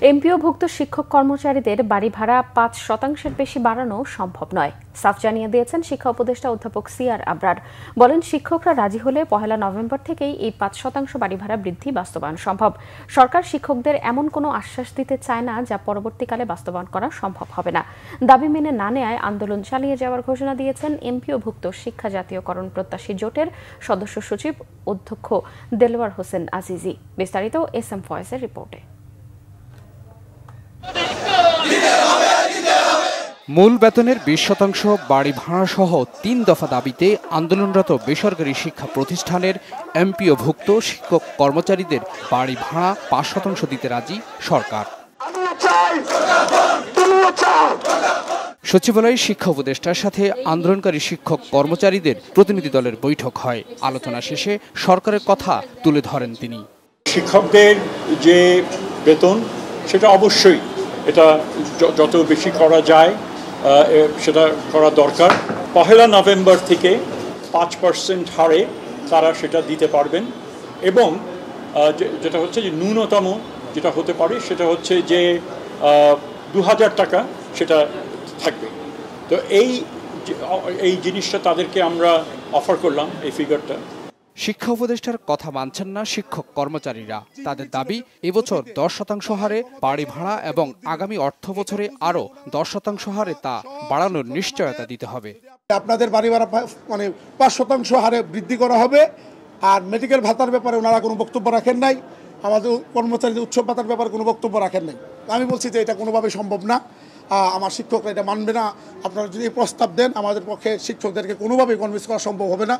এমপিওভুক্ত শিক্ষক কর্মচারীদের বাড়ি ভাড়া ৫% বেশি বাড়ানো সম্ভব নয়, সাফ জানিয়ে দিয়েছেন শিক্ষা উপদেষ্টা অধ্যাপক সিআর আবরার। বলেন, শিক্ষকরা রাজি হলে ১ নভেম্বর থেকেই এই ৫% বাড়ি ভাড়া বৃদ্ধি বাস্তবায়ন সম্ভব। সরকার শিক্ষকদের এমন কোনো আশ্বাস দিতে চায় না যা পরবর্তীকালে বাস্তবায়ন করা সম্ভব হবে না। দাবি মেনে না নেয়ায় আন্দোলন চালিয়ে যাওয়ার ঘোষণা দিয়েছেন এমপিওভুক্ত শিক্ষা জাতীয়করণ প্রত্যাশী জোটের সদস্য সচিব অধ্যক্ষ দেলওয়ার হোসেন আজিজি। বিস্তারিত এসএম ফয়েজের রিপোর্টে। মূল বেতনের ২০% বাড়ি ভাড়া সহ ৩ দফা দাবিতে আন্দোলনরত বেসরকারি শিক্ষা প্রতিষ্ঠানের এমপিওভুক্ত শিক্ষক কর্মচারীদের বাড়ি ভাড়া ৫% দিতে রাজি সরকার। সচিবালয়ে শিক্ষা উপদেষ্টার সাথে আন্দোলনকারী শিক্ষক কর্মচারীদের প্রতিনিধি দলের বৈঠক হয়। আলোচনা শেষে সরকারের কথা তুলে ধরেন তিনি। শিক্ষকদের যে বেতন সেটা অবশ্যই এটা যত বেশি করা যায় সেটা করা দরকার। ১ নভেম্বর থেকে ৫% হারে তারা সেটা দিতে পারবেন এবং যেটা হচ্ছে যে ন্যূনতম যেটা হতে পারে সেটা হচ্ছে যে ২০০০ টাকা সেটা থাকবে। তো এই জিনিসটা তাদেরকে আমরা অফার করলাম, এই ফিগারটা। শিক্ষা উপদেষ্টার কথা মানছেন না শিক্ষক কর্মচারীরা। তাদের দাবি, এবছর 10% হারে বাড়ি ভাড়া এবং আগামী অর্থ বছরে আরও 10% হারে তা বাড়ানোর নিশ্চয়তা দিতে হবে। আপনাদের বাড়ি ভাড়া ৫% হারে বৃদ্ধি করা হবে। আর মেডিকেল ভাতার ব্যাপারে ওনারা কোনো বক্তব্য রাখেন নাই, আমাদের কর্মচারীদের উৎসব ভাতার ব্যাপারে কোনো বক্তব্য রাখেন নাই। আমি বলছি যে এটা কোনোভাবে সম্ভব না, আমার শিক্ষকরা এটা মানবে না। আপনারা যদি প্রস্তাব দেন, আমাদের পক্ষে শিক্ষকদেরকে কোনোভাবেই কনভিন্স করা সম্ভব হবে না।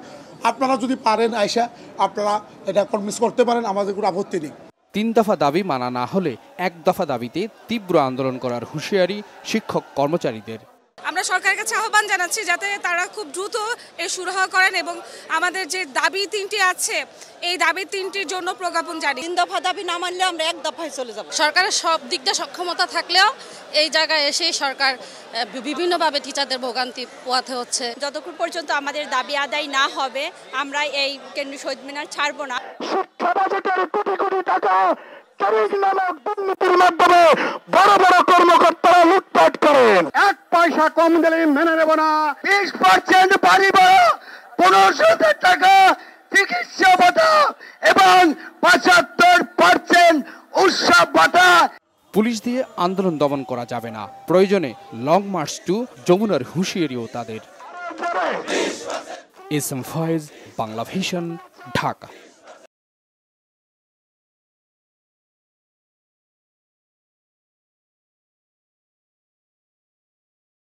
আপনারা যদি পারেন আয়সা আপনারা এটা কনভিন্স করতে পারেন, আমাদের কোনো আপত্তি নেই। ৩ দফা দাবি মানা না হলে ১ দফা দাবিতে তীব্র আন্দোলন করার হুঁশিয়ারি শিক্ষক কর্মচারীদের। আমরা সরকারের কাছে আহ্বান জানাচ্ছি যাতে তারা খুব দ্রুত এর সুরাহা করেন এবং আমাদের যে দাবি ৩টি আছে এই দাবি 3টির জন্য প্রজ্ঞাপন জারি। ৩ দফা দাবি না মানলে আমরা 1 দফায় চলে যাব। সরকারের সব দিকটা সক্ষমতা থাকলেও এই জায়গায় এসে সরকার বিভিন্নভাবে টিচারদের ভোগান্তি পোহাতে হচ্ছে। যতক্ষণ পর্যন্ত আমাদের দাবি আদায় না হবে আমরা এই কেন্দ্রীয় শহীদ মিনার ছাড়ব না। শিক্ষা বাজেটের কোটি কোটি টাকা নামক দুর্নীতির মাধ্যমে বড় বড় কর্মকর্তারা লুটপাট করেন। 1 পয়সা কম দিলে মেনে নেব না। 20% বাড়ি ভাড়া, ১৫,০০০ টাকা চিকিৎসা ভাতা এবং ৭৫% উৎসব ভাতা। পুলিশ দিয়ে আন্দোলন দমন করা যাবে না, প্রয়োজনে লং মার্চ টু যমুনার হুঁশিয়ারিও তাদের। SM Foyez, Bangla Vision, Dhaka.